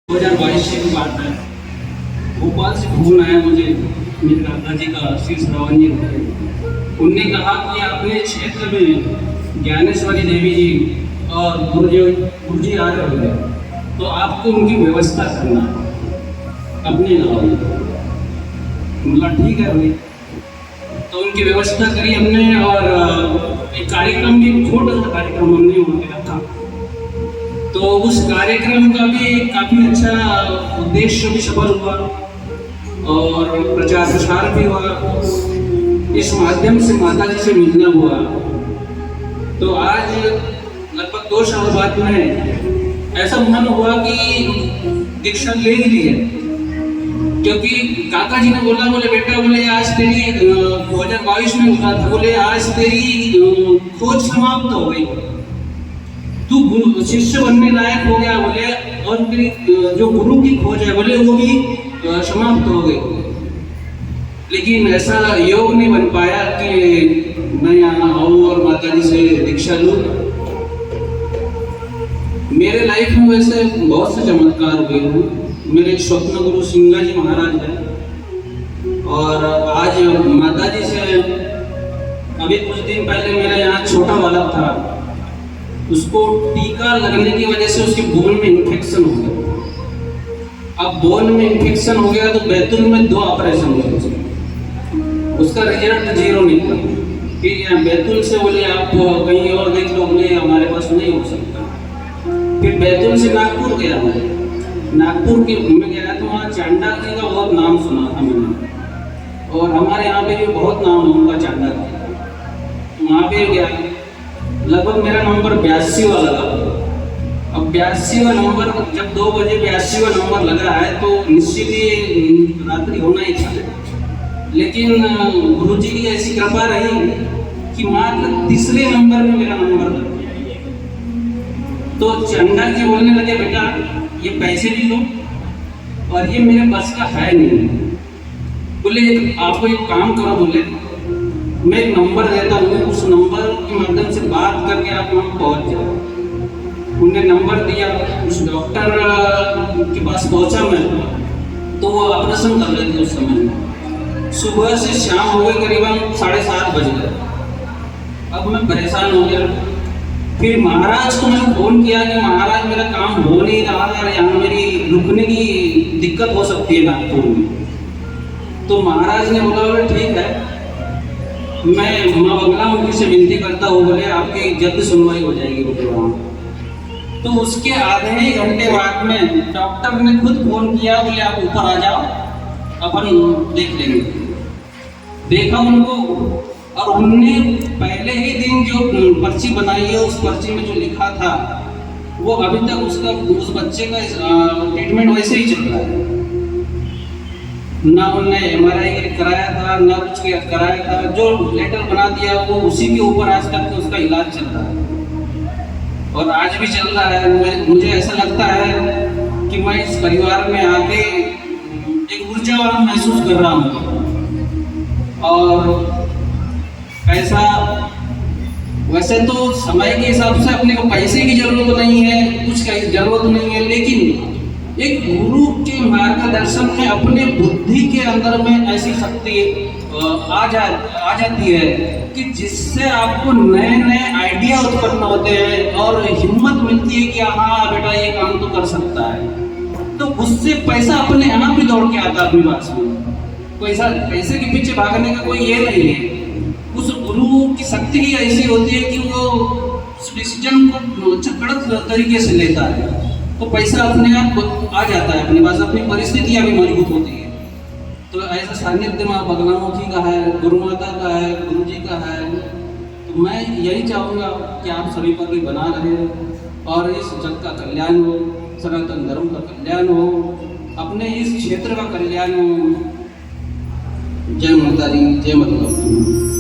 2022 की बात है। भोपाल से फोन आया मुझे, मेरे दादाजी का श्री श्रवण जी होते। उनने कहा कि अपने क्षेत्र में ज्ञानेश्वरी देवी जी और गुरुजी आ रहे होंगे, तो आपको उनकी व्यवस्था करना अपने गाँव में। बोला ठीक है भाई। तो उनकी व्यवस्था करी हमने, और एक कार्यक्रम भी, छोटा सा कार्यक्रम हमने वहाँ पे रखा। तो उस कार्यक्रम का भी काफ़ी अच्छा उद्देश्य भी सफल हुआ और प्रचार प्रसार भी हुआ। इस माध्यम से माता जी से मिलना हुआ। तो आज लगभग 2 साल बाद में ऐसा मन हुआ कि दीक्षा ले ही ली है, क्योंकि काका जी ने बोले बेटा, बोले आज तेरी 2022 में हुआ था, बोले आज तेरी खोज समाप्त हो गई, तू गुरु शिष्य बनने लायक हो गया, बोले, और तेरी जो गुरु की खोज है, बोले, वो भी समाप्त हो गई। लेकिन ऐसा योग नहीं बन पाया कि मैं यहाँ आऊँ और माता जी से दीक्षा लूँ। मेरे लाइफ में वैसे बहुत से चमत्कार हुए हैं। मेरे स्वप्न गुरु सिंगा जी महाराज हैं, और आज माता जी से अभी कुछ दिन पहले मेरा यहाँ छोटा बालक था, उसको टीका लगने की वजह से उसके बोन में इन्फेक्शन हो गया। अब बोन में इन्फेक्शन हो गया तो बैतूल में 2 ऑपरेशन हुए, उसका रिजल्ट 0 निकला। फिर यहाँ बैतूल से बोले आप कहीं और देख लो, बोले हमारे पास नहीं हो सकता। फिर बैतूल से नागपुर गया मैं, नागपुर के में गया तो वहाँ चांडा जी का बहुत नाम सुना था मैंने, और हमारे यहाँ पे भी बहुत नाम है उनका चांडा जी। वहाँ पे गया, लगभग मेरा नंबर 82 वाला लगा। अब 82वां नंबर, जब 2 बजे 82वां नंबर लगा है तो निश्चित ही रात्रि होना ही था। लेकिन गुरु जी की ऐसी कृपा रही कि मात्र 3रे नंबर में मेरा नंबर लगा। तो चंदा जी बोलने लगे बेटा ये पैसे भी लो, और ये मेरे बस का है नहीं। बोले आपको एक काम करो, बोले मैं एक नंबर देता हूँ, उस नंबर के माध्यम से बात करके आप वहाँ पहुँच जाओ। उन्हें नंबर दिया, उस डॉक्टर के पास पहुँचा मैं, तो वो ऑपरेशन कर रहे थे उस समय। सुबह से शाम हो गए, करीबन 7:30 बज गए। अब मैं परेशान हो गया। फिर महाराज को मैंने फ़ोन किया कि महाराज मेरा काम हो नहीं रहा है, यहाँ मेरी रुकने की दिक्कत हो सकती है नागपुर में। तो महाराज ने बोला ठीक है, मैं माँ बगला मुखी से विनती करता हूँ, बोले आपकी जल्द सुनवाई हो जाएगी बोले वहाँ। तो उसके आधे ही घंटे बाद में डॉक्टर ने खुद फोन किया, बोले आप ऊपर आ जाओ, अपन देख लेंगे। देखा उनको, और उनने पहले ही दिन जो पर्ची बनाई है, उस पर्ची में जो लिखा था वो अभी तक उस बच्चे का ट्रीटमेंट वैसे ही चल रहा है। ना उनने MRI कराया था, ना कुछ कराया था। जो लेटर बना दिया वो उसी के ऊपर आज तक उसका इलाज चल रहा है, और आज भी चल रहा है। मुझे ऐसा लगता है कि मैं इस परिवार में आके एक ऊर्जावान महसूस कर रहा हूँ। और पैसा, वैसे तो समय के हिसाब से अपने को पैसे की जरूरत नहीं है, कुछ की जरूरत नहीं है, लेकिन एक गुरु के मार्गदर्शन में अपने बुद्धि के अंदर में ऐसी शक्ति आ जाती है कि जिससे आपको नए नए आइडिया उत्पन्न होते हैं, और हिम्मत मिलती है कि हाँ बेटा ये काम तो कर सकता है। तो उससे पैसा अपने यहाँ भी दौड़ के आता है अपनी पास में। पैसे के पीछे भागने का कोई ये नहीं है। उस गुरु की शक्ति ही ऐसी होती है कि वो उस डिसीजन को कड़क तरीके से लेता है, तो पैसा अपने आप आ जाता है अपने पास, अपनी परिस्थितियाँ भी मजबूत होती है। तो ऐसा सानिध्य माँ बगला मुखी का है, गुरु माता का है, गुरु जी का है। तो मैं यही चाहूँगा कि आप सभी पर भी बना रहे, और इस जग का कल्याण हो, सनातन धर्म का कल्याण हो, अपने इस क्षेत्र का कल्याण हो। जय माता दी, जय माता।